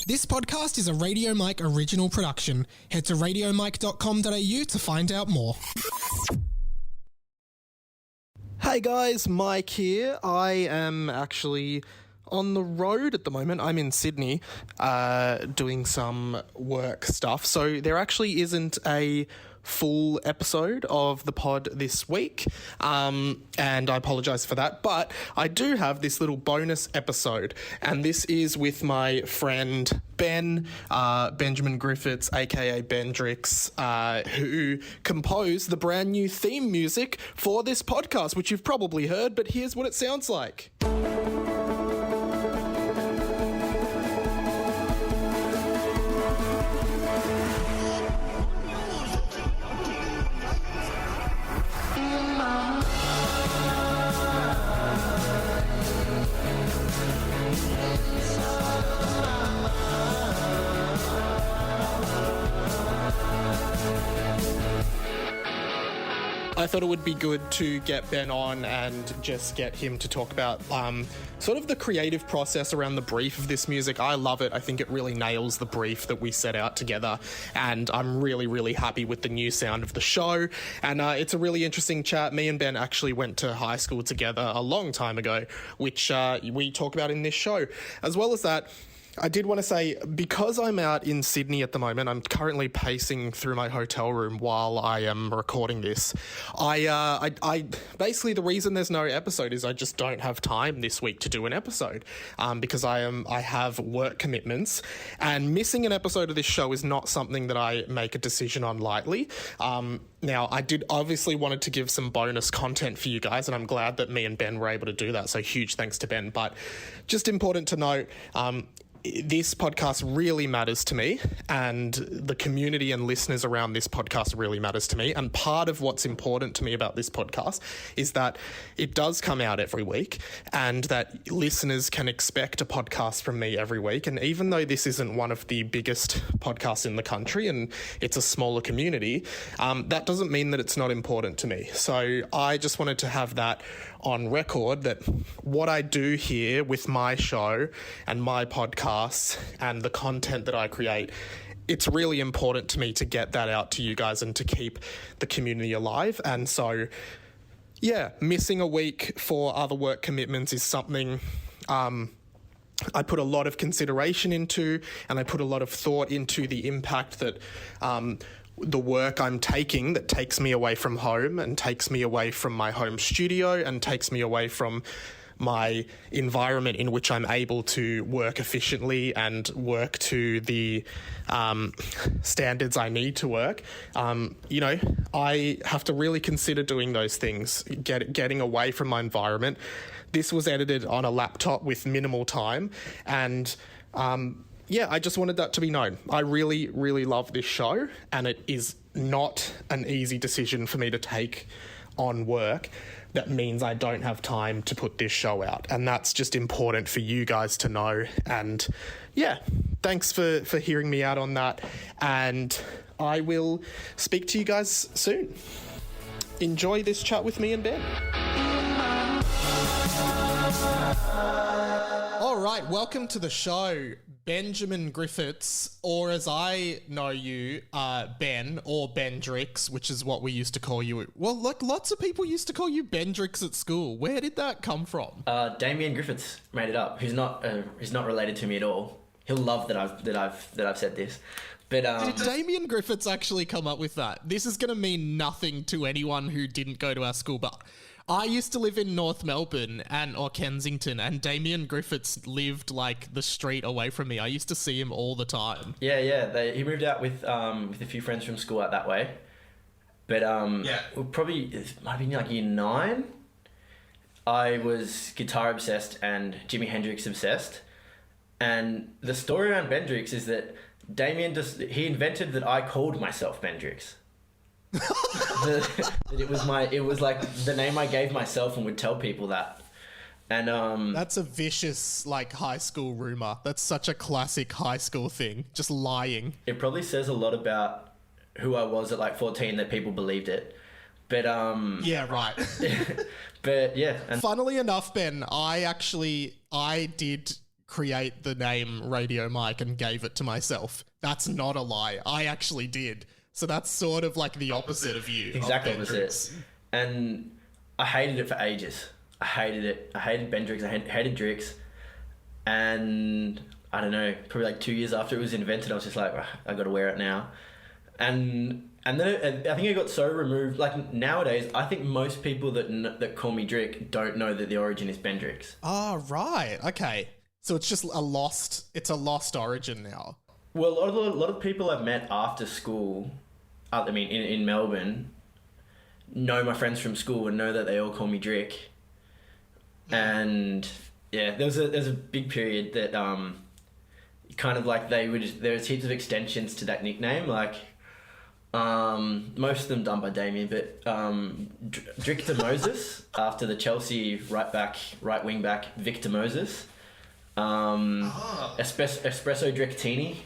This podcast is a Radio Mike original production. Head to radiomike.com.au to find out more. Hey guys, Mike here. I am actually on the road at the moment. I'm in Sydney doing some work stuff. So there actually isn't a full episode of the pod this week, and I apologise for that, but I do have this little bonus episode, and this is with my friend Ben, Benjamin Griffiths, aka Bendrix, who composed the brand new theme music for this podcast, which you've probably heard, but here's what it sounds like. I thought it would be good to get Ben on and just get him to talk about sort of the creative process around the brief of this music. I love it. I think it really nails the brief that we set out together, and I'm really, really happy with the new sound of the show. And it's a really interesting chat. Me and Ben actually went to high school together a long time ago, which we talk about in this show. As well as that, I did want to say, because I'm out in Sydney at the moment, I'm currently pacing through my hotel room while I am recording this. I basically, the reason there's no episode is I just don't have time this week to do an episode, because I have work commitments, and missing an episode of this show is not something that I make a decision on lightly. Now, I did obviously wanted to give some bonus content for you guys, and I'm glad that me and Ben were able to do that. So huge thanks to Ben. But just important to note, this podcast really matters to me, and the community and listeners around this podcast really matters to me. And part of what's important to me about this podcast is that it does come out every week, and that listeners can expect a podcast from me every week. And even though this isn't one of the biggest podcasts in the country and it's a smaller community, that doesn't mean that it's not important to me. So I just wanted to have that on record, that what I do here with my show and my podcasts and the content that I create, it's really important to me to get that out to you guys and to keep the community alive. And so, yeah, missing a week for other work commitments is something I put a lot of consideration into, and I put a lot of thought into the impact that the work I'm taking, that takes me away from home and takes me away from my home studio and takes me away from my environment in which I'm able to work efficiently and work to the standards I need to work. I have to really consider doing those things, getting away from my environment. This was edited on a laptop with minimal time, and I just wanted that to be known. I really, really love this show, and it is not an easy decision for me to take on work that means I don't have time to put this show out. And that's just important for you guys to know. And yeah, thanks for hearing me out on that. And I will speak to you guys soon. Enjoy this chat with me and Ben. All right, welcome to the show, Benjamin Griffiths, or as I know you, Ben, or Bendrix, which is what we used to call you. Well, like, lots of people used to call you Bendrix at school. Where did that come from? Damien Griffiths made it up. He's not related to me at all. He'll love that I've said this. But did Damien Griffiths actually come up with that? This is going to mean nothing to anyone who didn't go to our school, but I used to live in North Melbourne or Kensington, and Damien Griffiths lived like the street away from me. I used to see him all the time. Yeah. He moved out with a few friends from school out that way. But it might have been like year 9. I was guitar obsessed and Jimi Hendrix obsessed. And the story around Bendrix is that Damien he invented that I called myself Bendrix. It was like the name I gave myself and would tell people that. And that's a vicious like high school rumor. That's such a classic high school thing. Just lying. It probably says a lot about who I was at like 14 that people believed it. But yeah, right. But yeah. Funnily enough, Ben, I did create the name Radio Mike and gave it to myself. That's not a lie. I actually did. So that's sort of like the opposite of you. Exact opposite. And I hated it for ages. I hated it. I hated Bendrix. I hated Drix. And I don't know, probably like 2 years after it was invented, I was just like, I got to wear it now. And then I think it got so removed. Like nowadays, I think most people that call me Drick don't know that the origin is Bendrix. Oh, right. Okay. So it's just a lost origin now. Well, a lot of people I've met after school, I mean, in Melbourne, know my friends from school and know that they all call me Drick. And yeah, there was a big period that kind of like there was heaps of extensions to that nickname, like most of them done by Damien, but Victor Moses after the Chelsea right wing back Victor Moses, Espresso Drickatini.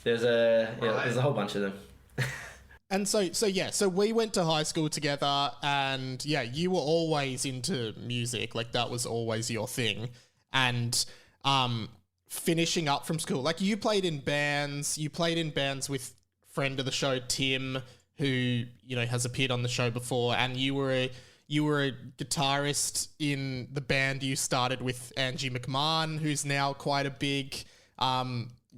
There's a whole bunch of them. And so we went to high school together, and yeah, you were always into music, like that was always your thing. And finishing up from school, like you played in bands with friend of the show Tim, who has appeared on the show before, and you were a guitarist in the band you started with Angie McMahon, who's now quite a big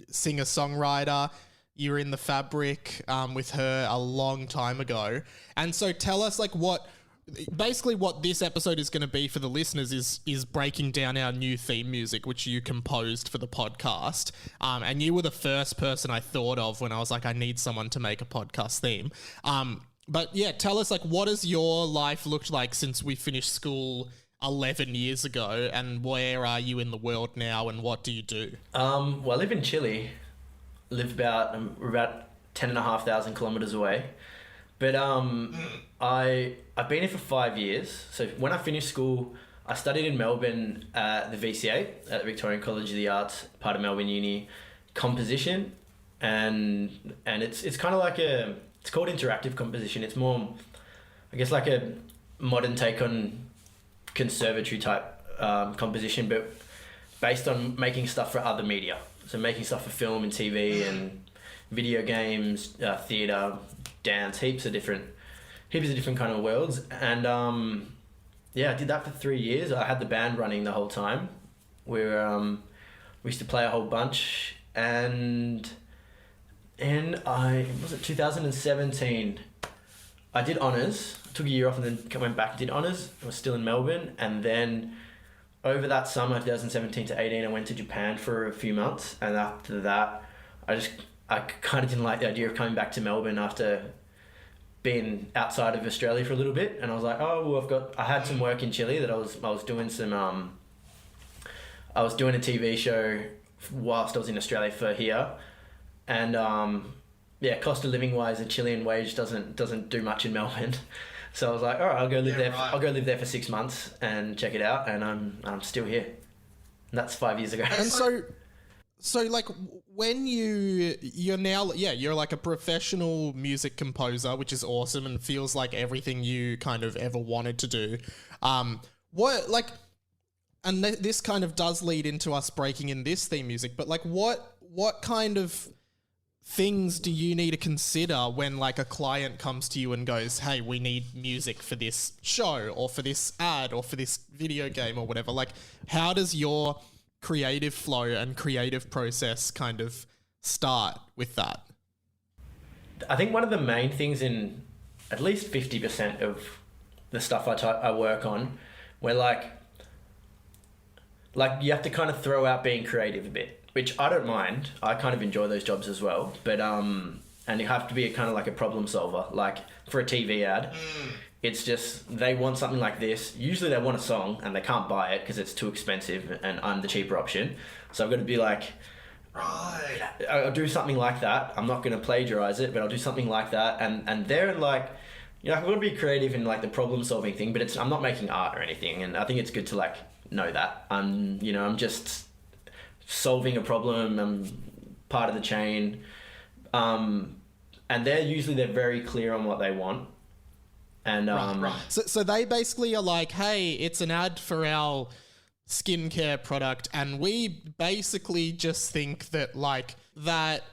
singer-songwriter. You were in the Fabric with her a long time ago. And so tell us like what this episode is going to be for the listeners is breaking down our new theme music, which you composed for the podcast. And you were the first person I thought of when I was like, I need someone to make a podcast theme. But yeah, tell us like, what has your life looked like since we finished school 11 years ago, and where are you in the world now, and what do you do? Well, I live in Chile. We're about 10,500 kilometers away. But I've been here for 5 years. So when I finished school, I studied in Melbourne at the VCA, at the Victorian College of the Arts, part of Melbourne Uni, composition. And it's kind of like it's called interactive composition. It's more, I guess, like a modern take on conservatory type composition, but based on making stuff for other media. So making stuff for film and TV and video games, theatre, dance, heaps of different kind of worlds. And I did that for 3 years. I had the band running the whole time. We used to play a whole bunch. And in 2017, I did honours. Took a year off and then went back and did honours. I was still in Melbourne. And then over that summer, 2017 to 18, I went to Japan for a few months. And after that, I kind of didn't like the idea of coming back to Melbourne after being outside of Australia for a little bit. And I was like, I had some work in Chile that I was doing some, I was doing a TV show whilst I was in Australia for here. And cost of living wise, the Chilean wage doesn't do much in Melbourne. So I was like, all right, I'll go live there. Right. I'll go live there for 6 months and check it out. And I'm still here. And that's 5 years ago. And so like when you're now, you're like a professional music composer, which is awesome and feels like everything you kind of ever wanted to do. This kind of does lead into us breaking in this theme music, but like what kind of things do you need to consider when like a client comes to you and goes, hey, we need music for this show or for this ad or for this video game or whatever? Like, how does your creative flow and creative process kind of start with that? I think one of the main things in at least 50% of the stuff I work on, where like you have to kind of throw out being creative a bit, which I don't mind. I kind of enjoy those jobs as well. But and you have to be kind of like a problem solver. Like for a TV ad, it's just they want something like this. Usually they want a song and they can't buy it because it's too expensive and I'm the cheaper option. So I've got to be like, right, I'll do something like that. I'm not going to plagiarize it, but I'll do something like that. And they're like, I've got to be creative in like the problem solving thing, but I'm not making art or anything. And I think it's good to like know that. I'm just solving a problem. I'm part of the chain. And they're very clear on what they want. And right. So they basically are like, hey, it's an ad for our skincare product, and we basically just think that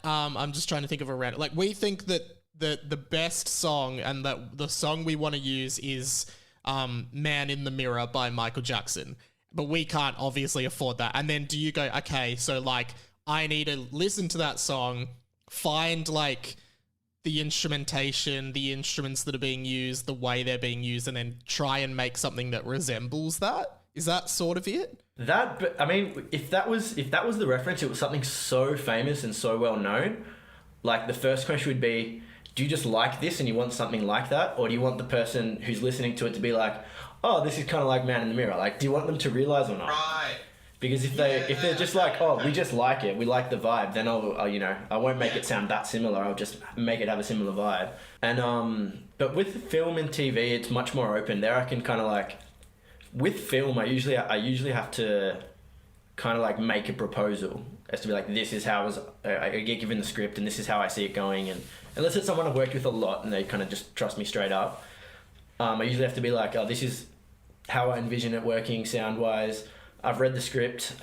I'm just trying to think of a random, like, we think that the best song and that the song we want to use is Man in the Mirror by Michael Jackson, but we can't obviously afford that. And then do you go, okay, so like I need to listen to that song, find like the instrumentation, the instruments that are being used, the way they're being used, and then try and make something that resembles that? Is that sort of it? But I mean, if that was the reference, it was something so famous and so well known. Like, the first question would be, do you just like this and you want something like that? Or do you want the person who's listening to it to be like, oh, this is kind of like Man in the Mirror? Like, do you want them to realize or not? Right. Because if they're just like, oh, we just like it, we like the vibe, then I won't make it sound that similar. I'll just make it have a similar vibe. And but with film and TV, it's much more open. There, I can kind of like, with film, I usually have to kind of like make a proposal as to be like, this is how I get given the script and this is how I see it going. And unless it's someone I've worked with a lot and they kind of just trust me straight up, I usually have to be like, oh, this is how I envision it working sound wise. I've read the script,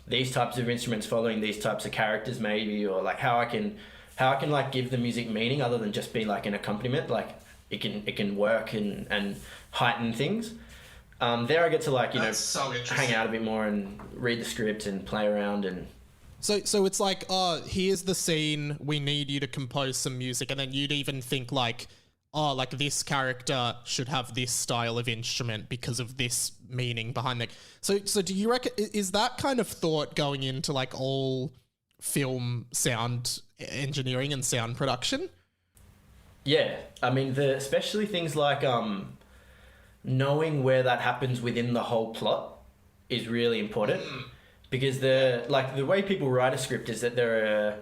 these types of instruments following these types of characters maybe, or like how I can like give the music meaning other than just be like an accompaniment. Like it can work and heighten things. There I get to like, hang out a bit more and read the script and play around. And so it's like, oh, here's the scene, we need you to compose some music, and then you'd even think like, oh, like this character should have this style of instrument because of this meaning behind it. So do you reckon, is that kind of thought going into like all film sound engineering and sound production? Yeah, I mean, especially things like knowing where that happens within the whole plot is really important. Because the way people write a script is that there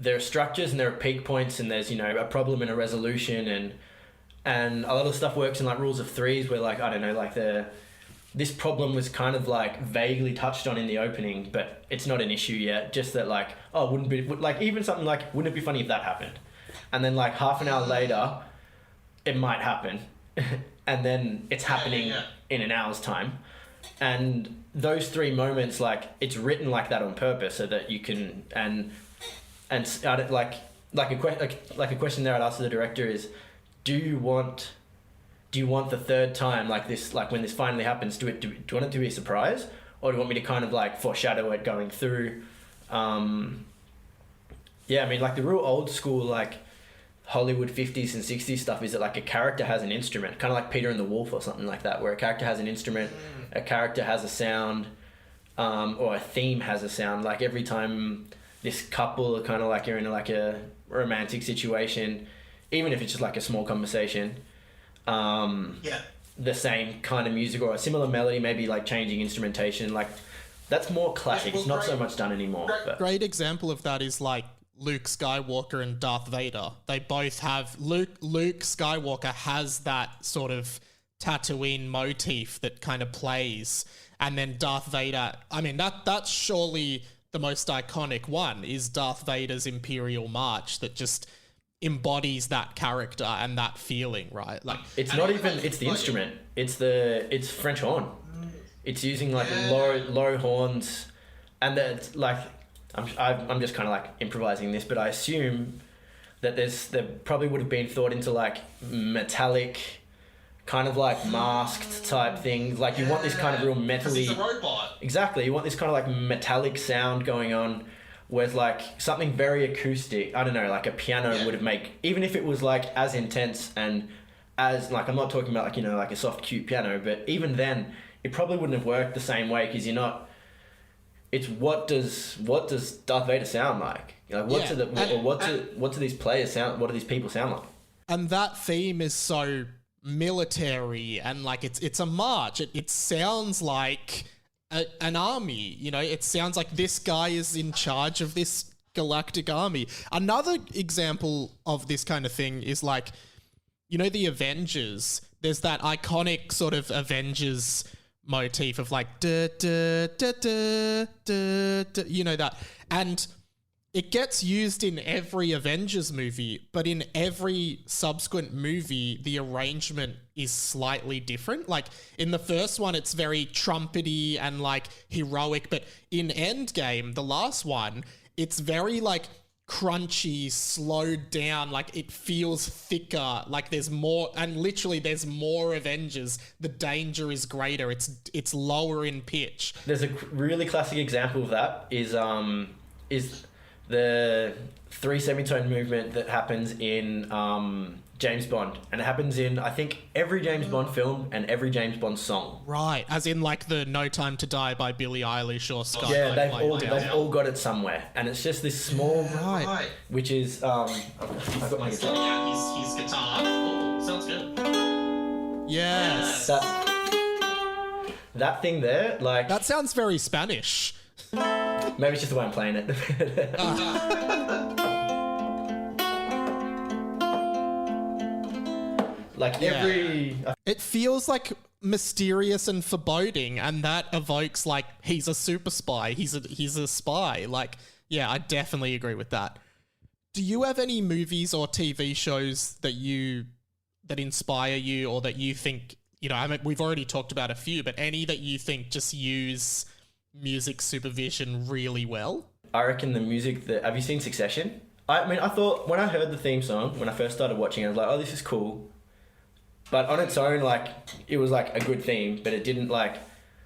are structures and there are peak points and there's, a problem and a resolution, and a lot of stuff works in like rules of threes where like, I don't know, like this problem was kind of like vaguely touched on in the opening, but it's not an issue yet. Just that like, oh, wouldn't it be funny if that happened? And then like half an hour later, it might happen. And then it's happening in an hour's time. And those three moments, like, it's written like that on purpose so that you can, and like a question there I'd ask the director is, do you want the third time, like this, like when this finally happens, do you want it to be a surprise, or do you want me to kind of like foreshadow it going through? I mean, like the real old school like Hollywood 50s and 60s stuff is that like a character has an instrument, kind of like Peter and the Wolf or something like that, where a character has an instrument, a character has a sound, or a theme has a sound. Like every time this couple are kind of like you're in like a romantic situation, even if it's just like a small conversation, the same kind of music or a similar melody, maybe like changing instrumentation, like that's more classic. It's not so much done anymore. Great example of that is like Luke Skywalker and Darth Vader. They both have Luke Skywalker has that sort of Tatooine motif that kind of plays, and then Darth Vader, I mean that's surely the most iconic one, is Darth Vader's Imperial March, that just embodies that character and that feeling, right? Like it's not even, it's the instrument. It's French horn. It's using like low horns, and that's like, I'm just kind of like improvising this, but I assume that there probably would have been thought into like metallic, kind of like masked type things. Like you want this kind of real metally. He's a robot. Exactly. You want this kind of like metallic sound going on, whereas like something very acoustic, I don't know, like a piano would have made, even if it was like as intense and as like, I'm not talking about like, like a soft cute piano, but even then it probably wouldn't have worked the same way, because you're not, it's what does Darth Vader sound like? Like what do these players sound? What do these people sound like? And that theme is so military, and like it's a march. It sounds like an army. It sounds like this guy is in charge of this galactic army. Another example of this kind of thing is like, the Avengers. There's that iconic sort of Avengers motif of like da da da da da da, that, and it gets used in every Avengers movie, but in every subsequent movie, the arrangement is slightly different. Like in the first one, it's very trumpety and like heroic, but in Endgame, the last one, it's very like crunchy, slowed down, like it feels thicker, like there's more, and literally there's more Avengers. The danger is greater. It's lower in pitch. There's a really classic example of that is the 3 semitone movement that happens in James Bond, and it happens in I think every James Bond film and every James Bond song. Right, as in like the "No Time to Die" by Billie Eilish or Sky. Yeah, they've all got it somewhere, and it's just this small, which is I've got my guitar. Yeah, his guitar. Oh, sounds good. Yes. That thing there, like that sounds very Spanish. Maybe it's just the way I'm playing it. Like every... It feels like mysterious and foreboding, and that evokes like he's a super spy. He's a spy. Like, yeah, I definitely agree with that. Do you have any movies or TV shows that inspire you, or that you think, you know, I mean, we've already talked about a few, but any that you think just use music supervision really well? I reckon the music that... Have you seen Succession? I mean, I thought when I heard the theme song, when I first started watching, I was like, oh, this is cool. But on its own, like, it was like a good theme, but it didn't like...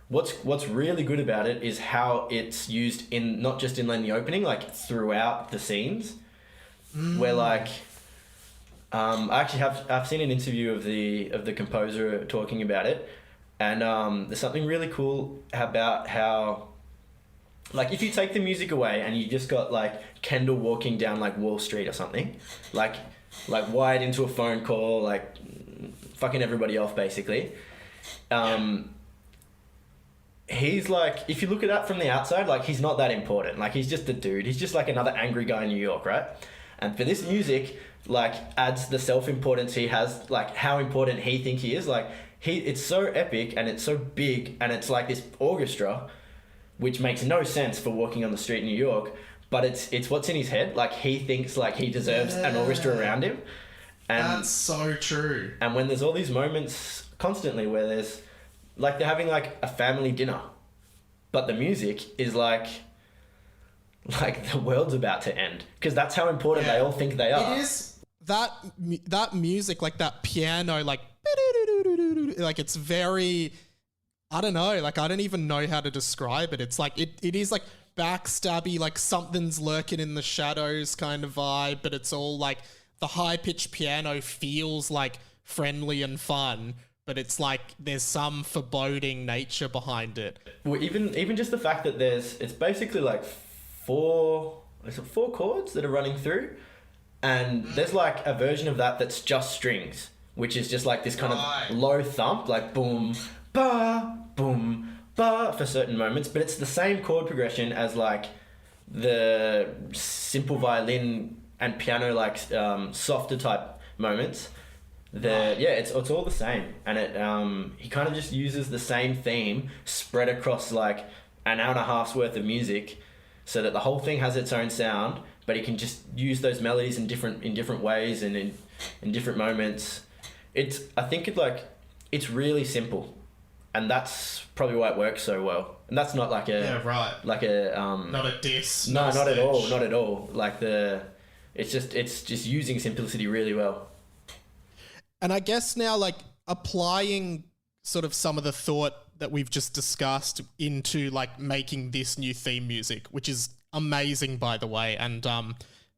What's really good about it is how it's used in, not just in the opening, like throughout the scenes, where like... I actually I've seen an interview of the composer talking about it, and there's something really cool about how, like, if you take the music away and you just got like Kendall walking down like Wall Street or something, like wired into a phone call, like fucking everybody off basically. He's like, if you look at that from the outside, like he's not that important. Like he's just a dude. He's just like another angry guy in New York, right? And for this music, like adds the self-importance he has, like how important he thinks he is. Like it's so epic and it's so big, and it's like this orchestra, which makes no sense for walking on the street in New York, but it's what's in his head. Like he thinks like he deserves an orchestra around him. And that's so true. And when there's all these moments constantly where there's like they're having like a family dinner, but the music is like the world's about to end, because that's how important they all think they are. It is that music, like that piano, like it's very, I don't know, like I don't even know how to describe it. It's like it is like backstabby, like something's lurking in the shadows kind of vibe, but it's all like the high-pitched piano feels like friendly and fun, but it's like there's some foreboding nature behind it. Well, even just the fact that it's basically like four chords that are running through, and there's like a version of that that's just strings, which is just like this kind of low thump, like boom, ba, for certain moments, but it's the same chord progression as like the simple violin and piano, like softer type moments. It's all the same, and he kind of just uses the same theme spread across like an hour and a half's worth of music, so that the whole thing has its own sound, but he can just use those melodies in different ways and in different moments. I think it's really simple, and that's probably why it works so well. And that's not like not a diss. No, not at all. Like it's just using simplicity really well. And I guess now, like, applying sort of some of the thought that we've just discussed into like making this new theme music, which is amazing, by the way, and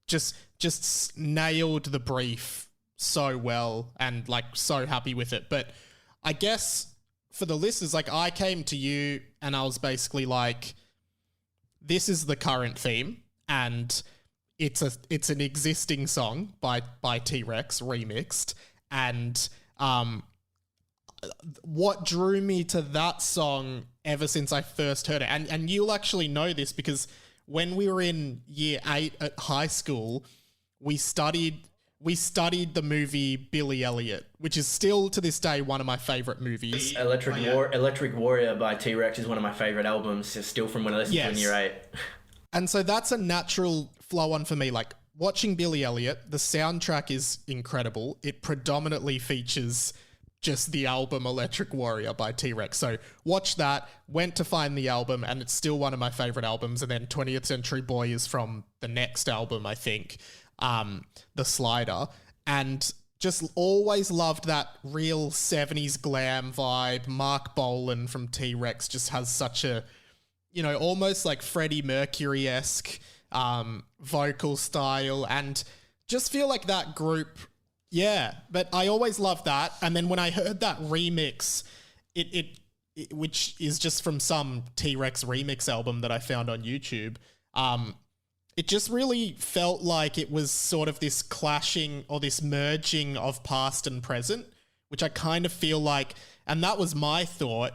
just nailed the brief so well, and like so happy with it. But I guess for the listeners, like, I came to you and I was basically like, this is the current theme, and it's an existing song by T-Rex remixed. And what drew me to that song ever since I first heard it, and you'll actually know this because when we were in year 8 at high school, we studied the movie Billy Elliot, which is still to this day one of my favorite movies. Electric Warrior by T-Rex is one of my favorite albums. It's still from when I listened to it in year 8. And so that's a natural flow on for me. Like watching Billy Elliot, the soundtrack is incredible. It predominantly features just the album Electric Warrior by T-Rex. So watch that, went to find the album, and it's still one of my favorite albums. And then 20th Century Boy is from the next album, I think, The Slider. And just always loved that real 70s glam vibe. Mark Bolan from T-Rex just has such a, you know, almost like Freddie Mercury-esque vocal style, and just feel like that group. Yeah, but I always loved that. And then when I heard that remix, it which is just from some T-Rex remix album that I found on YouTube, it just really felt like it was sort of this clashing or this merging of past and present, which I kind of feel like, and that was my thought,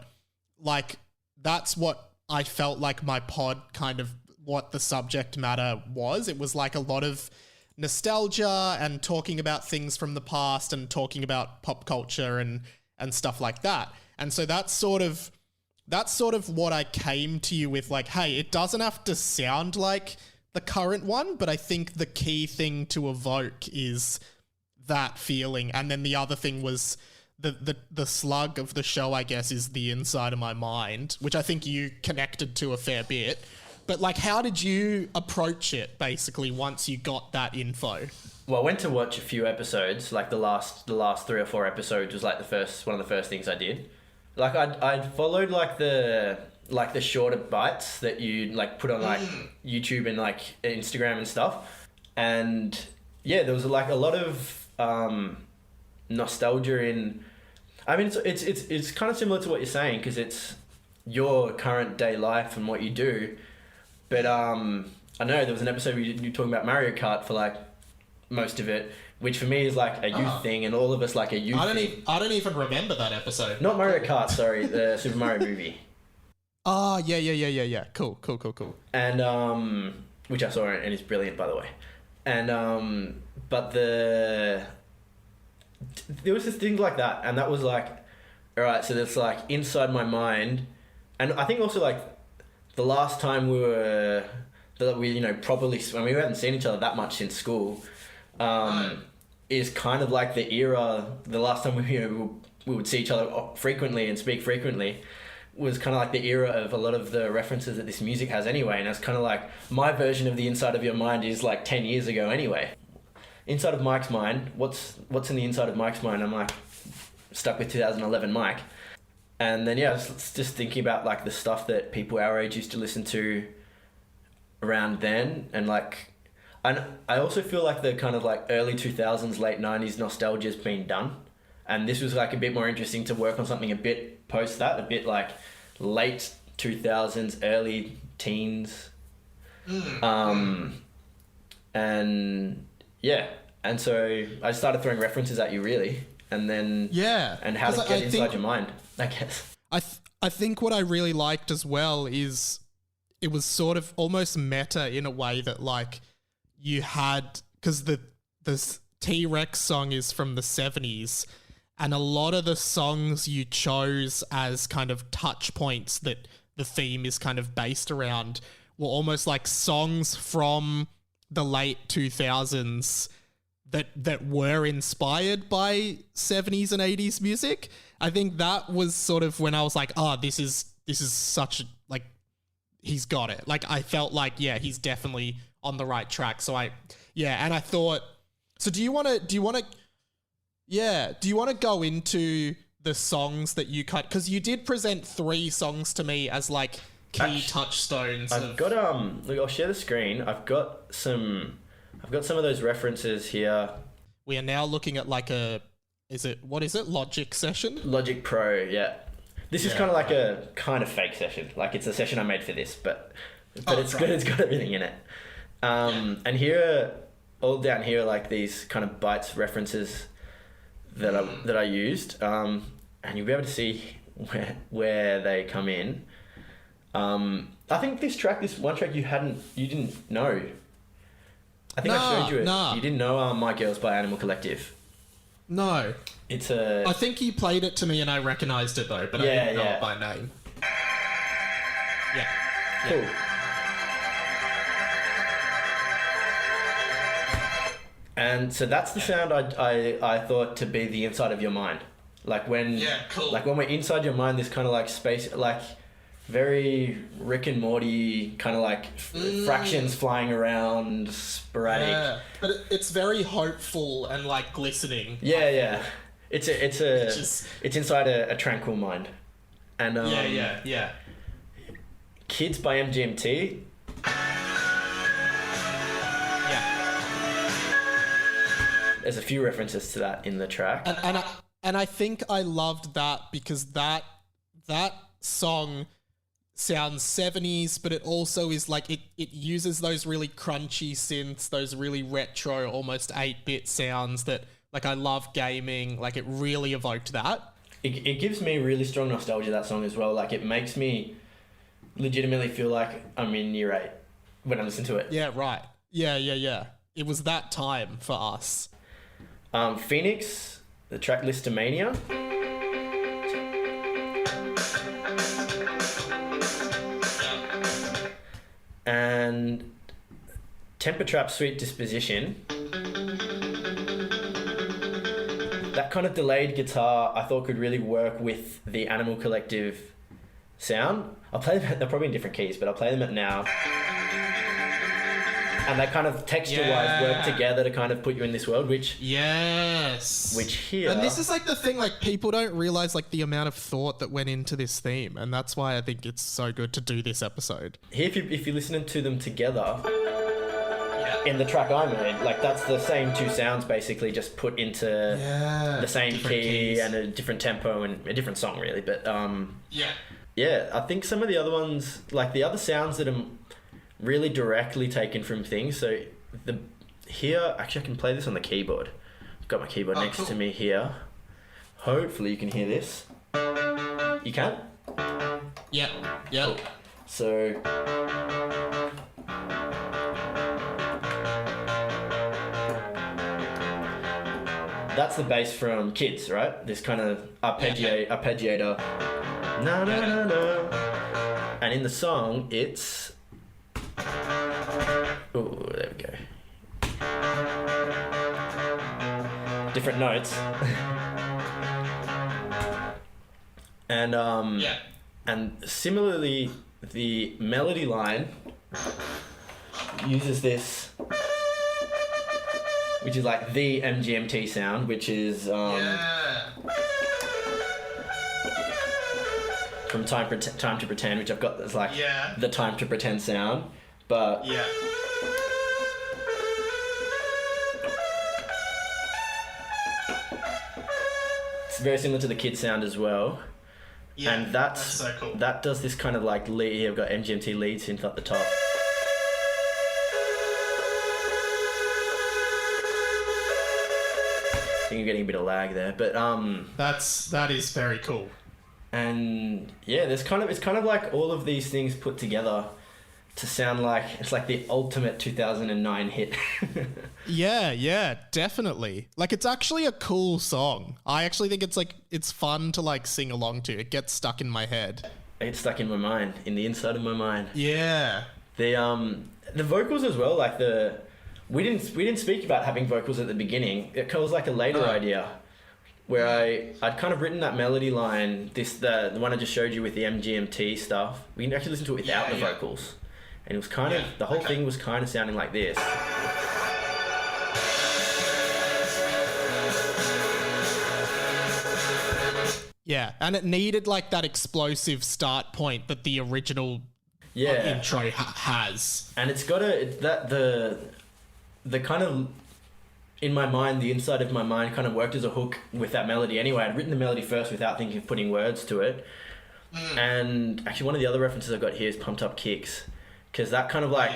like that's what I felt like my pod kind of, what the subject matter was. It was like a lot of nostalgia and talking about things from the past and talking about pop culture and stuff like that. And so that's sort of what I came to you with, like, hey, it doesn't have to sound like the current one, but I think the key thing to evoke is that feeling. And then the other thing was the slug of the show, I guess, is the inside of my mind, which I think you connected to a fair bit. But like, how did you approach it basically once you got that info? Well, I went to watch a few episodes. Like the last 3 or 4 episodes was like one of the first things I did. Like I'd followed like the shorter bites that you like put on like YouTube and like Instagram and stuff. And yeah, there was like a lot of nostalgia in. I mean, it's kind of similar to what you're saying because it's your current day life and what you do. But I know there was an episode where you were talking about Mario Kart for like most of it, which for me is like a youth thing, and all of us like a youth thing. I don't even remember that episode. Not Mario Kart, sorry, the Super Mario movie. Oh, yeah. Cool. And which I saw and is brilliant, by the way. And but there was this thing like that, and that was like, all right, so that's like inside my mind, and I think also like. The last time we properly, I mean, we haven't seen each other that much since school, is kind of like the era, the last time we would see each other frequently and speak frequently was kind of like the era of a lot of the references that this music has anyway. And it's kind of like my version of the inside of your mind is like 10 years ago anyway. Inside of Mike's mind, what's in the inside of Mike's mind? I'm like stuck with 2011 Mike. And then, yeah, just thinking about, like, the stuff that people our age used to listen to around then. And, like, I also feel like the kind of, like, early 2000s, late 90s nostalgia has been done. And this was, like, a bit more interesting to work on something a bit post that, a bit, like, late 2000s, early teens. And, yeah. And so I started throwing references at you, really. And then... Yeah. And how to get inside your mind. I guess. I think what I really liked as well is it was sort of almost meta in a way that like you had, because the T-Rex song is from the 70s, and a lot of the songs you chose as kind of touch points that the theme is kind of based around were almost like songs from the late 2000s that were inspired by 70s and 80s music. I think that was sort of when I was like, oh, this is such a, like, he's got it. Like, I felt like, yeah, he's definitely on the right track. So and I thought, so do you want to go into the songs that you cut? Because you did present 3 songs to me as like key touchstones. I've got, look, I'll share the screen. I've got some of those references here. We are now looking at like what is it? Logic session? Logic Pro, yeah. This is kind of like a kind of fake session. Like it's a session I made for this, but it's good. It's got everything in it. And here, all down here, are like these kind of bites references that I used. And you'll be able to see where they come in. I think this one track you didn't know. I think I showed you it. You didn't know My Girls by Animal Collective. No. I think you played it to me and I recognised it though, but I didn't know it by name. Yeah. Cool. And so that's the sound I thought to be the inside of your mind. Like when cool. like when we're inside your mind, this kind of like space, like very Rick and Morty kind of like fractions flying around, sporadic. Yeah, but it's very hopeful and like glistening. Yeah. It's inside a tranquil mind. And yeah. Kids by MGMT. There's a few references to that in the track. And I think I loved that because that song sounds 70s, but it also is like it uses those really crunchy synths, those really retro, almost 8-bit sounds that like I love gaming. Like it really evoked that. It gives me really strong nostalgia, that song as well. Like it makes me legitimately feel like I'm in year 8 when I listen to it. Yeah, right. Yeah. It was that time for us. Phoenix, the track Listomania. And Temper Trap Sweet Disposition. That kind of delayed guitar I thought could really work with the Animal Collective sound. I'll play them, they're probably in different keys, but I'll play them at now. And they kind of texture-wise work together to kind of put you in this world, which here... And this is like the thing, like people don't realise like the amount of thought that went into this theme, and that's why I think it's so good to do this episode. Here, if you're listening to them together, in the track I made, like that's the same two sounds basically just put into the same key keys. And a different tempo and a different song really, but I think some of the other ones, like the other sounds that are really directly taken from things. So here, actually I can play this on the keyboard. I've got my keyboard next to me here. Hopefully you can hear this. You can? Yeah. Cool. So that's the bass from Kids, right? This kind of arpeggiator. Na na na na. And in the song, it's... Oh, there we go. Different notes. And and similarly, the melody line uses this, which is like the MGMT sound, which is from Time to Pretend, which I've got as like the Time to Pretend sound, but it's very similar to the Kid sound as well. Yeah, and that's so cool. That does this kind of like lead. Here I've got MGMT lead synth up the top. I think you're getting a bit of lag there, but that is very cool. And yeah, it's kind of like all of these things put together to sound like it's like the ultimate 2009 hit. Yeah, definitely. Like it's actually a cool song. I actually think it's fun to like sing along to. It gets stuck in my head. It gets stuck in my mind, in the inside of my mind. Yeah. The vocals as well, like we didn't speak about having vocals at the beginning. It was like a later idea where I'd kind of written that melody line, the one I just showed you with the MGMT stuff. We can actually listen to it without the vocals. And it was kind of, the whole thing was kind of sounding like this. Yeah, and it needed like that explosive start point that the original intro has. And it's got the kind of, in my mind, the inside of my mind kind of worked as a hook with that melody anyway. I'd written the melody first without thinking of putting words to it. And actually one of the other references I've got here is Pumped Up Kicks. Because that kind of like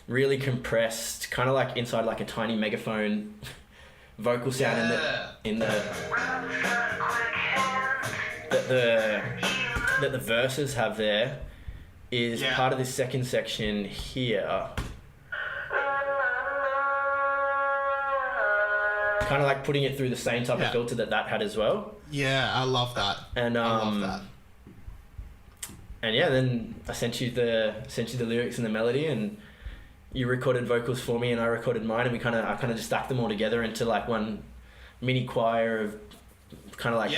really compressed, kind of like inside like a tiny megaphone vocal sound that the verses have there is part of this second section here. Kind of like putting it through the same type of filter that had as well. Yeah, I love that. And I love that. And yeah, then I sent you the lyrics and the melody, and you recorded vocals for me and I recorded mine, and I kind of just stacked them all together into like one mini choir of kind of like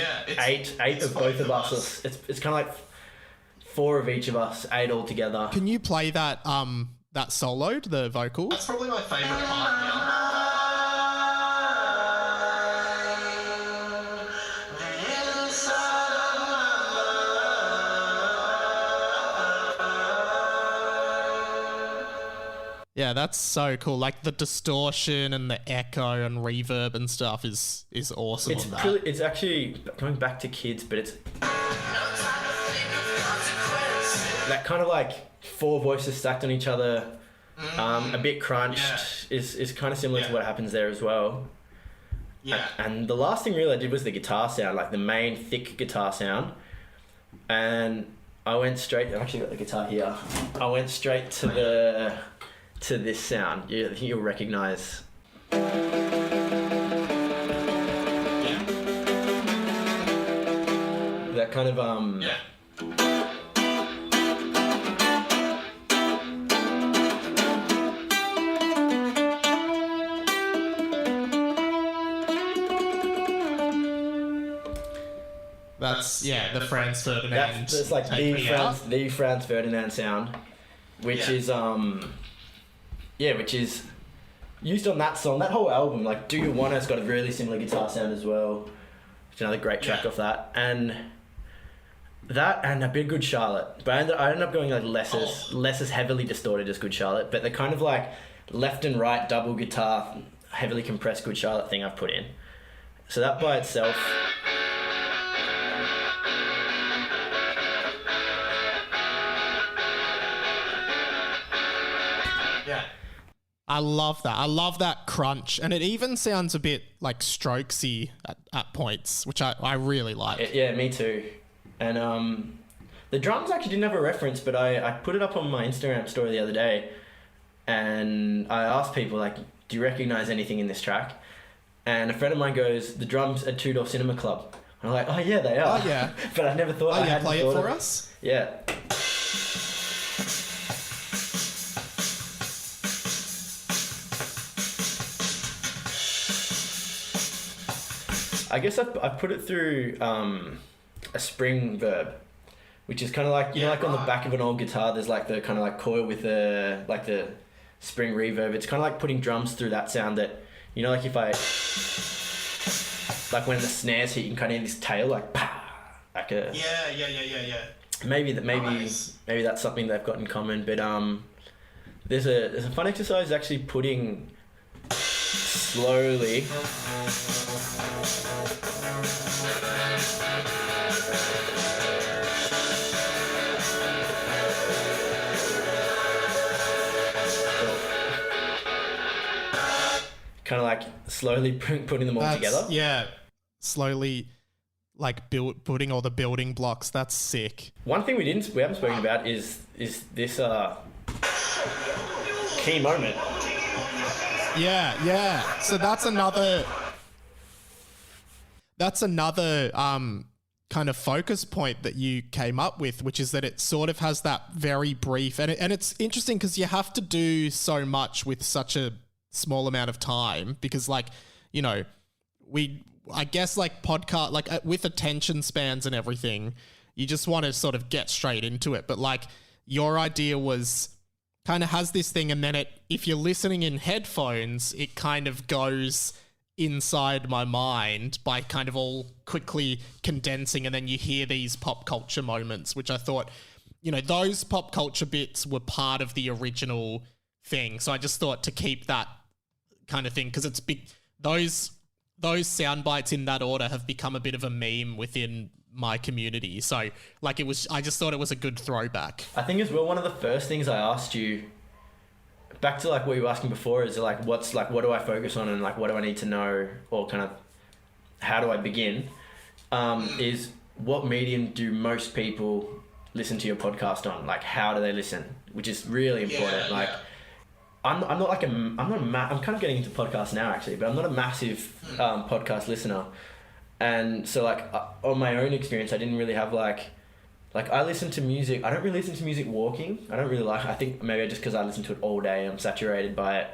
eight of both of us. It's kind of like 4 of each of us, 8 all together. Can you play that that soloed, the vocals? That's probably my favourite part now. Yeah, that's so cool. Like the distortion and the echo and reverb and stuff is awesome. It's actually going back to kids, but it's that kind of like 4 voices stacked on each other, a bit crunched, is kind of similar to what happens there as well. Yeah. And the last thing really I did was the guitar sound, like the main thick guitar sound. And I went straight, I've actually got the guitar here. I went straight to this sound. I think you'll recognise. That kind of That's the Franz Ferdinand. That's like the Franz Ferdinand sound, which is which is used on that song, that whole album. Like, Do You Wanna's got a really similar guitar sound as well. It's another great track off that, and a bit Good Charlotte. But I ended up going like less as heavily distorted as Good Charlotte, but the kind of like left and right double guitar, heavily compressed Good Charlotte thing I've put in. So that by itself. I love that. I love that crunch. And it even sounds a bit like Strokesy at points, which I really like. Yeah, me too. And the drums actually didn't have a reference, but I put it up on my Instagram story the other day, and I asked people, like, do you recognise anything in this track? And a friend of mine goes, the drums at Two Door Cinema Club. And I'm like, oh yeah, they are. Oh yeah. But I never thought I hadn't play thought it for us? Yeah. I guess I've put it through a spring verb, which is kind of like, you know, like on the back of an old guitar, there's like the kind of like coil with the spring reverb. It's kind of like putting drums through that sound that, you know, like if I, like when the snares hit, you can kind of hear this tail, like, bah, like a... Yeah. Maybe that's something they've got in common, but there's a fun exercise actually putting slowly... kind of like slowly putting them all together. Yeah, slowly like putting all the building blocks. That's sick. One thing we haven't spoken about is this key moment. Yeah. So that's another kind of focus point that you came up with, which is that it sort of has that very brief, and it's interesting because you have to do so much with such a small amount of time, because like, you know, I guess like podcast, like with attention spans and everything, you just want to sort of get straight into it. But like your idea was kind of has this thing, and then if you're listening in headphones, it kind of goes inside my mind by kind of all quickly condensing, and then you hear these pop culture moments, which I thought, you know, those pop culture bits were part of the original thing. So I just thought to keep that kind of thing, because it's big. Those sound bites in that order have become a bit of a meme within my community. So like I just thought it was a good throwback. I think as well, one of the first things I asked you, back to like what you were asking before, is like what do I focus on, and like what do I need to know, or kind of how do I begin, is what medium do most people listen to your podcast on? Like how do they listen? Which is really important. I'm kind of getting into podcasts now actually, but I'm not a massive podcast listener, and so like on my own experience, I didn't really have like like I listen to music. I don't really listen to music walking. I don't really like. I think maybe just because I listen to it all day, I'm saturated by it.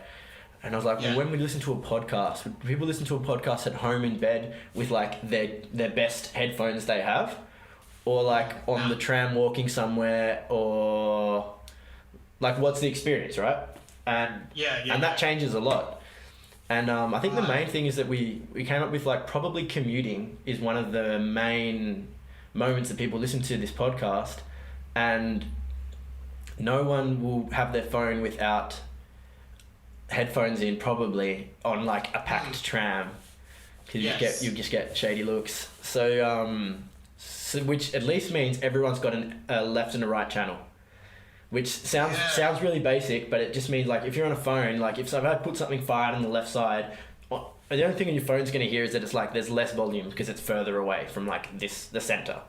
And I was like, well, when we listen to a podcast, would people listen to a podcast at home in bed with like their best headphones they have, or like on the tram walking somewhere, or like what's the experience, right? And that changes a lot. And I think the main thing is that we came up with like probably commuting is one of the main moments that people listen to this podcast, and no one will have their phone without headphones in, probably on like a packed tram, because you just get shady looks. So which at least means everyone's got a left and a right channel, which sounds really basic, but it just means like if you're on a phone, like if I put something fired on the left side, the only thing on your phone's going to hear is that it's like there's less volume because it's further away from like the center.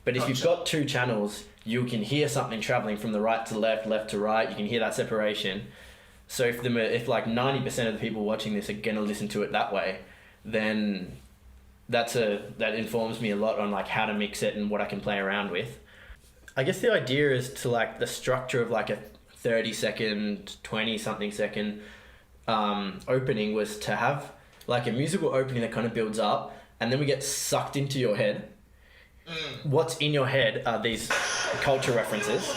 But if you've got two channels, you can hear something traveling from the right to left, left to right. You can hear that separation. So if like 90% of the people watching this are going to listen to it that way, then that informs me a lot on like how to mix it and what I can play around with. I guess the idea is to like the structure of like a 30-second, 20-something second opening was to have like a musical opening that kind of builds up, and then we get sucked into your head. What's in your head are these culture references.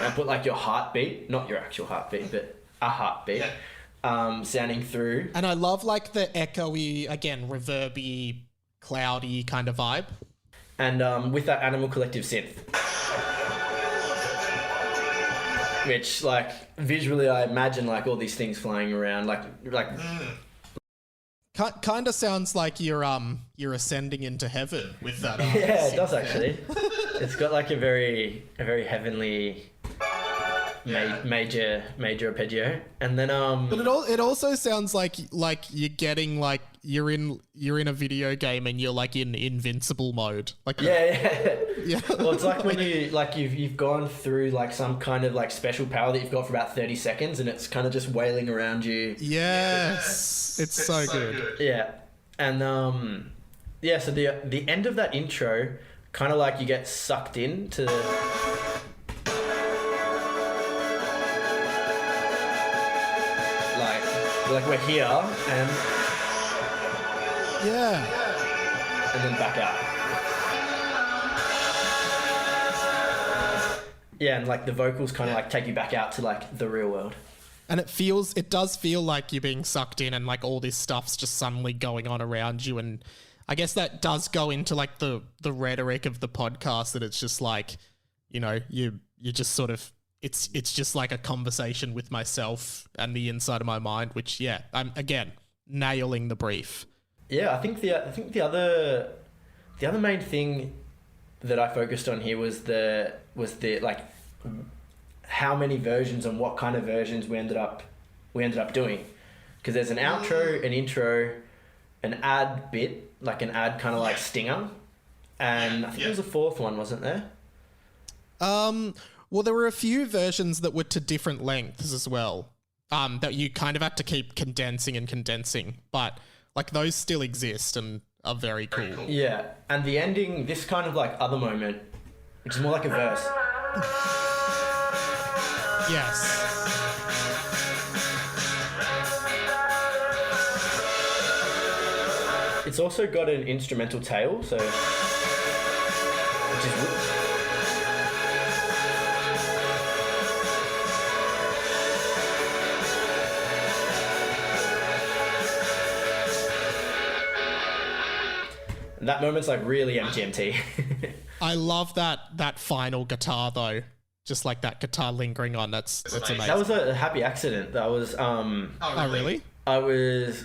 And put like your heartbeat, not your actual heartbeat, but a heartbeat, sounding through. And I love like the echoey, again, reverby, cloudy kind of vibe. And with that Animal Collective synth. Which like visually I imagine like all these things flying around, like kind of sounds like you're ascending into heaven with that. Yeah, it does actually. It's got like a very heavenly major arpeggio, and then But it also sounds like you're getting like you're in a video game and you're like in invincible mode. Like yeah. Well, it's like when you've gone through like some kind of like special power that you've got for about 30 seconds, and it's kind of just wailing around you. Yes, it's so good. Yeah, and so the end of that intro, kind of like you get sucked into. Like we're here and and then back out. Yeah, and like the vocals kind of like take you back out to like the real world. And it does feel like you're being sucked in, and like all this stuff's just suddenly going on around you. And I guess that does go into like the rhetoric of the podcast, that it's just like, you know, you just sort of, it's just like a conversation with myself and the inside of my mind, which I'm again nailing the brief. Yeah, I think the other main thing that I focused on here was the like how many versions and what kind of versions we ended up doing, because there's an outro, an intro, an ad bit, like an ad kind of like stinger, and I think there was a fourth one, wasn't there? Well, there were a few versions that were to different lengths as well, that you kind of had to keep condensing, but like those still exist and are very cool. Yeah, and the ending, this kind of like other moment, which is more like a verse. Yes. It's also got an instrumental tail, so which is that moment's like really MGMT. I love that final guitar though. Just like that guitar lingering on. That's amazing. That was a happy accident. That was Oh really? It's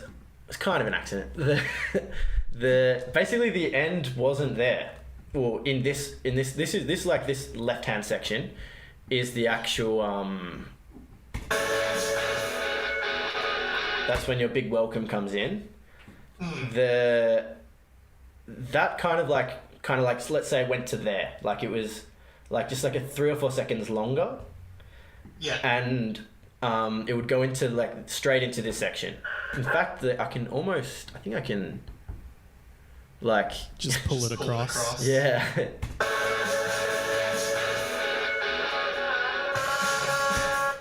kind of an accident. The basically the end wasn't there. Well, this left hand section is the actual that's when your big welcome comes in. That kind of like let's say it went to there, like it was like just like a 3 or 4 seconds longer. Yeah. And it would go into like straight into this section. In fact, I think I can Like, Just pull it across. yeah.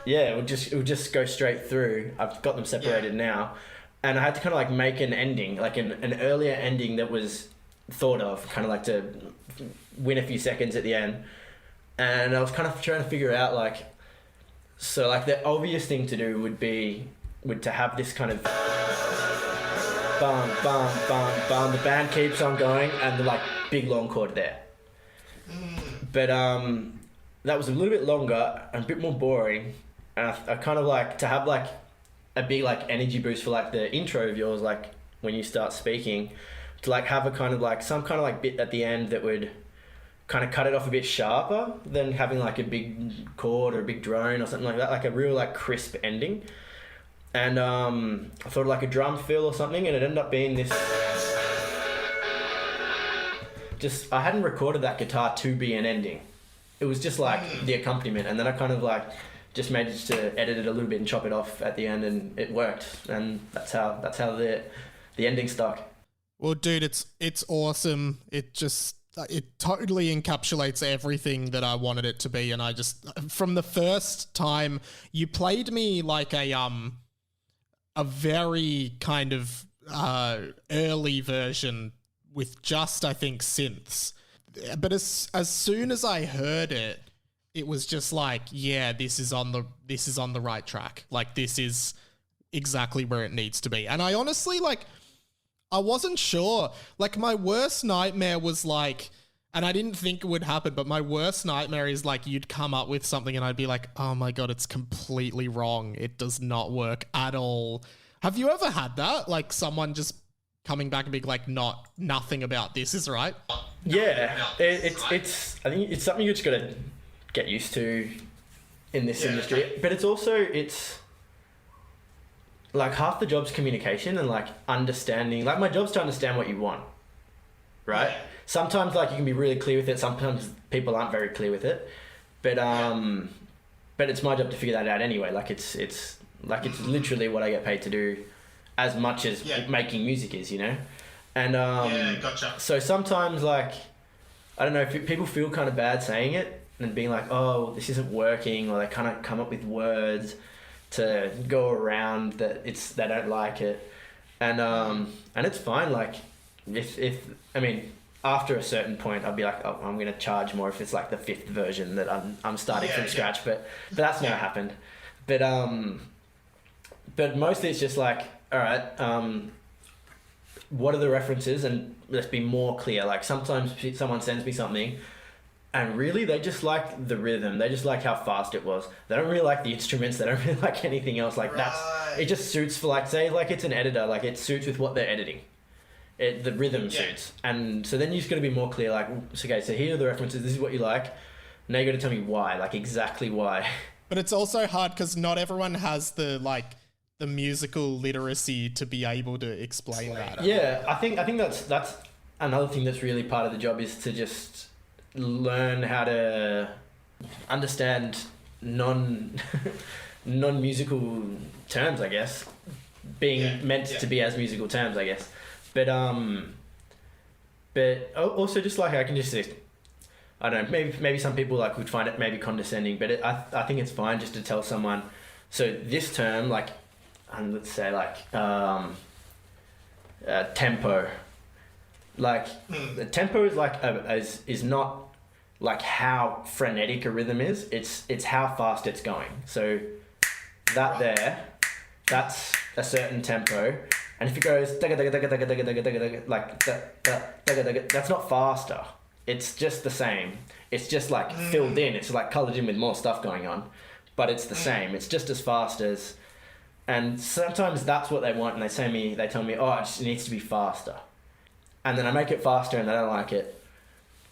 Yeah, it would just go straight through. I've got them separated now. And I had to kind of like make an ending, like an earlier ending that was thought of, kind of like to win a few seconds at the end. And I was kind of trying to figure out like, so like the obvious thing to do would to have this kind of bum, bum, bum, bum. The band keeps on going and the like big long chord there. But that was a little bit longer and a bit more boring. And I kind of like to have like a big like energy boost for like the intro of yours, like when you start speaking, to like have a kind of like some kind of like bit at the end that would kind of cut it off a bit sharper than having like a big chord or a big drone or something like that, like a real like crisp ending. And I thought of like a drum fill or something, and it ended up being this. Just I hadn't recorded that guitar to be an ending. It was just like the accompaniment, and then I kind of like just managed to edit it a little bit and chop it off at the end, and it worked. And that's how the ending stuck. Well, dude, it's awesome. It totally encapsulates everything that I wanted it to be, and I just from the first time you played me like a very kind of early version with just I think synths, but as soon as I heard it, it was just like, yeah, this is on the right track. Like, this is exactly where it needs to be. And I honestly, like, I wasn't sure. Like, my worst nightmare was like, and I didn't think it would happen, but my worst nightmare is like you'd come up with something and I'd be like, oh my God, it's completely wrong. It does not work at all. Have you ever had that? Like someone just coming back and being like, nothing about this is right? Yeah, it's I think it's something you just got to get used to in this industry. But it's like half the job's communication and like understanding. Like my job's to understand what you want, right? Yeah. Sometimes like you can be really clear with it. Sometimes people aren't very clear with it, but it's my job to figure that out anyway. Like it's literally what I get paid to do, as much as making music is, you know. And gotcha. So sometimes like I don't know if people feel kind of bad saying it and being like, oh, this isn't working, or they kind of come up with words to go around that they don't like it, and it's fine. Like if I mean, after a certain point, I'd be like, oh, I'm gonna charge more if it's like the 5th version that I'm starting from scratch. But that's never happened. But mostly it's just like, all right, what are the references, and let's be more clear. Like sometimes someone sends me something and really they just like the rhythm, they just like how fast it was, they don't really like the instruments, they don't really like anything else. Like it just suits for like, say like it's an editor, like it suits with what they're editing, the rhythm suits. And so then you just got to be more clear, like, okay, so here are the references, this is what you like, now you got to tell me why, like exactly why. But it's also hard because not everyone has the musical literacy to be able to explain that. Yeah, I think that's another thing that's really part of the job, is to just learn how to understand non-musical terms, I guess, being meant to be as musical terms, I guess. But also just like I can just say, I don't know, maybe some people like would find it maybe condescending, but I think it's fine just to tell someone, so this term, like, let's say like tempo, like the tempo is like is not like how frenetic a rhythm is, it's how fast it's going. So that's a certain tempo, and if it goes like that's not faster, it's just the same, it's just like filled in, it's like colored in with more stuff going on, but it's the same, it's just as fast as. And sometimes that's what they want, and they tell me, oh, it just needs to be faster. And then I make it faster and they don't like it.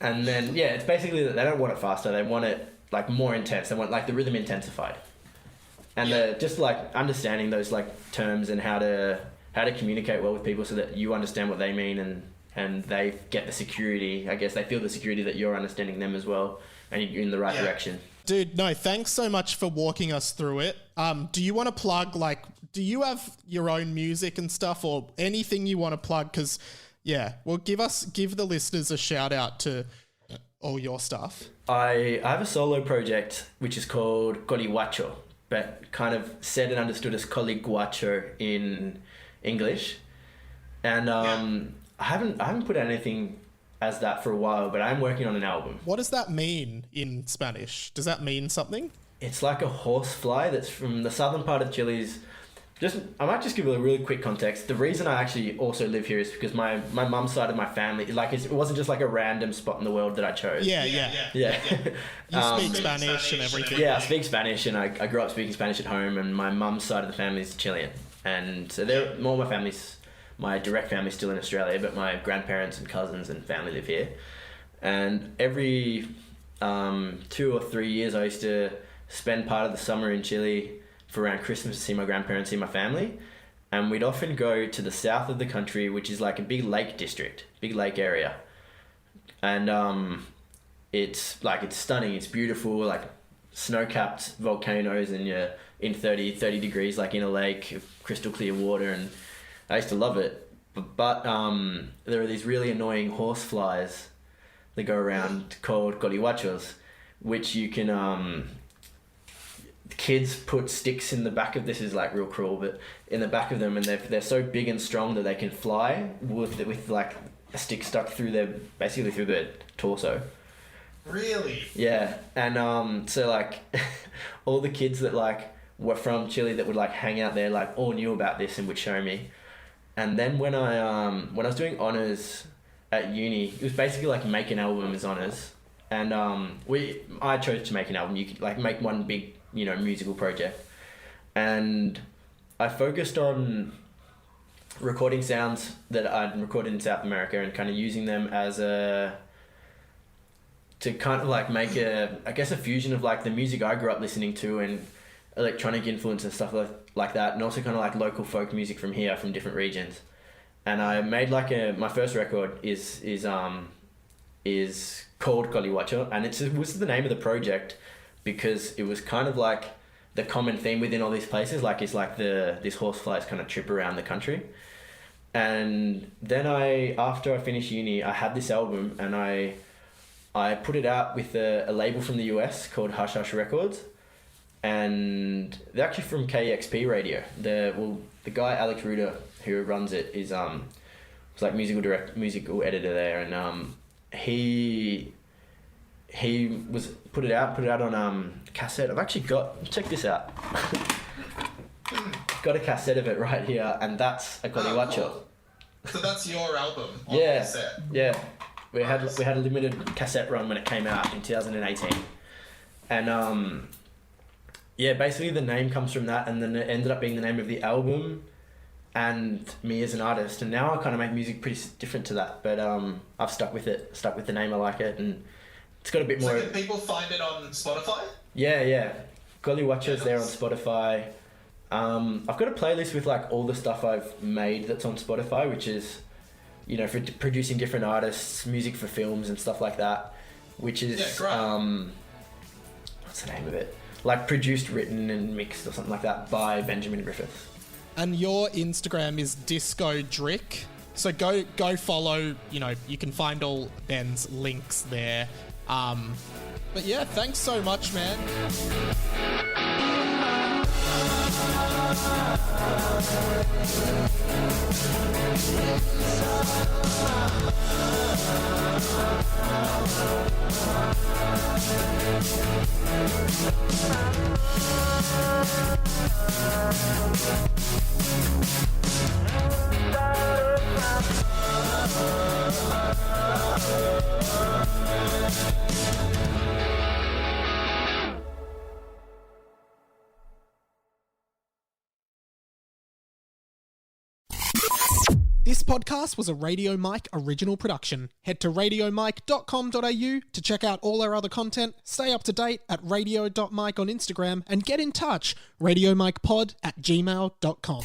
And then, it's basically that they don't want it faster, they want it like more intense, they want like the rhythm intensified. And just like understanding those like terms and how to communicate well with people so that you understand what they mean, and they get the security, I guess they feel the security that you're understanding them as well, and you're in the right direction. Dude, no, thanks so much for walking us through it. Do you want to plug, like, do you have your own music and stuff, or anything you want to plug? Because Yeah. Well, give the listeners a shout out to all your stuff. I have a solo project which is called Colihuacho, but kind of said and understood as Coliguacho in English. And I haven't put out anything as that for a while, but I'm working on an album. What does that mean in Spanish? Does that mean something? It's like a horsefly that's from the southern part of Chile's. I might just give a really quick context. The reason I actually also live here is because my mum's side of my family, like it wasn't just like a random spot in the world that I chose. Yeah. You speak Spanish and everything. Yeah, I speak Spanish, and I grew up speaking Spanish at home, and my mum's side of the family is Chilean. And so my direct family's still in Australia, but my grandparents and cousins and family live here. And every 2 or 3 years, I used to spend part of the summer in Chile for around Christmas to see my grandparents, see my family. And we'd often go to the south of the country, which is like a big lake district, big lake area. And it's stunning, it's beautiful, like snow-capped volcanoes, and you're in 30 degrees, like in a lake of crystal clear water, and I used to love it. But there are these really annoying horseflies that go around called colihuachos, which you can... kids put sticks in the back of, this is like real cruel, but in the back of them, and they're so big and strong that they can fly with like a stick stuck through their torso. Really? Yeah. And so like all the kids that like were from Chile that would like hang out there like all knew about this and would show me. And then when I was doing honours at uni, it was basically like make an album as honours. And I chose to make an album. You could like make one big, musical project. And I focused on recording sounds that I'd recorded in South America and kind of using them as to kind of like make a fusion of like the music I grew up listening to and electronic influence and stuff like that, and also kind of like local folk music from here, from different regions. And I made like my first record is called Colihuacho, and it was the name of the project because it was kind of like the common theme within all these places, like it's like this horseflies kind of trip around the country. And then after I finished uni, I had this album, and I put it out with a label from the US called Hush Hush Records, and they're actually from KEXP Radio. The guy Alex Ruder, who runs it, was like musical editor there, and he was put it out on cassette. I've actually check this out. Got a cassette of it right here, and that's a Colihuacho. Cool. So that's your album on cassette? Yeah. We had a limited cassette run when it came out in 2018. And basically the name comes from that, and then it ended up being the name of the album and me as an artist. And now I kind of make music pretty different to that, but I've stuck with the name. I like it, and it's got a bit more... So can people find it on Spotify? Yeah. Colihuacho's there on Spotify. I've got a playlist with like all the stuff I've made that's on Spotify, which is, for producing different artists, music for films and stuff like that, which is, what's the name of it? Like produced, written and mixed or something like that by Benjamin Griffiths. And your Instagram is Disco Drick. So go follow, you can find all Ben's links there. But yeah, thanks so much, man. This podcast was a Radio Mike original production. Head to radiomike.com.au to check out all our other content, stay up to date at radio.mike on Instagram, and get in touch, radiomikepod@gmail.com.